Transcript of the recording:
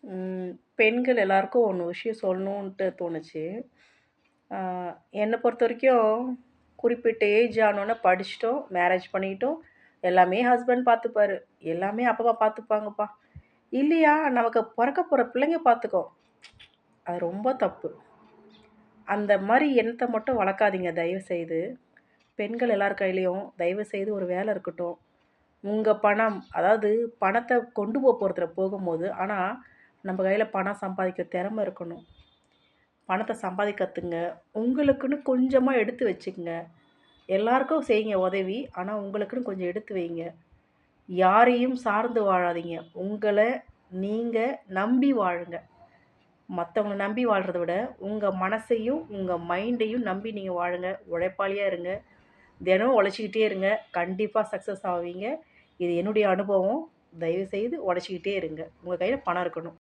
ம். பெண்கள் எல்லாருக்கும் ஒண்ணு விஷயம் சொல்லணுன்ட்டு தோணுச்சு. ஆ என்ன பொறுத்தவரைக்கும் குறிப்பிட்ட ஏஜ் ஆனோனே படிச்சுட்டோம், மேரேஜ் பண்ணிக்கிட்டோம். எல்லாமே ஹஸ்பண்ட் பார்த்துப்பாரு. எல்லாமே அப்பா, அம்மா பார்த்துப்பாங்கப்பா. இல்லையா, நமக்கு பொறக்க போற பிள்ளைங்க பார்த்துக்கும். அது ரொம்ப தப்பு. அந்த மாரி எண்ணத்த மட்டும் வளர்க்காதீங்க தயவுசெய்து. பெண்கள் எல்லார் கையிலயும் தயவுசெய்து ஒரு வேலை இருக்கட்டும். உங்க பணம், அதாவது பணத்த கொண்டு போறதுல போகும்போது, ஆனா நம்ம கையில பணம் சம்பாதிக்க திறமை இருக்கணும். பணத்த சம்பாதிக்க கத்துங்க. உங்களுக்குன்னு கொஞ்சமா எடுத்து வச்சுக்கங்க. எல்லாருக்கும் செய்யுங்க உதவி. ஆனா உங்களுக்குன்னு கொஞ்சம் எடுத்து வைங்க. யாரையும் சார்ந்து வாழாதீங்க. உங்கள நீங்க நம்பி வாழுங்க. மத்தவங்கள நம்பி வாழ்றத விட, உங்க மனசையும், உங்க மைண்டையும் நம்பி நீங்க வாழுங்க. உழைப்பாளியா இருங்க. தினம் உழைச்சுக்கிட்டே இருங்க. கண்டிப்பா சக்சஸ் ஆவீங்க. இது என்னுடைய அனுபவம். தயவுசெய்து உழைச்சுக்கிட்டே இருங்க. உங்க கையில பணம் இருக்கணும்.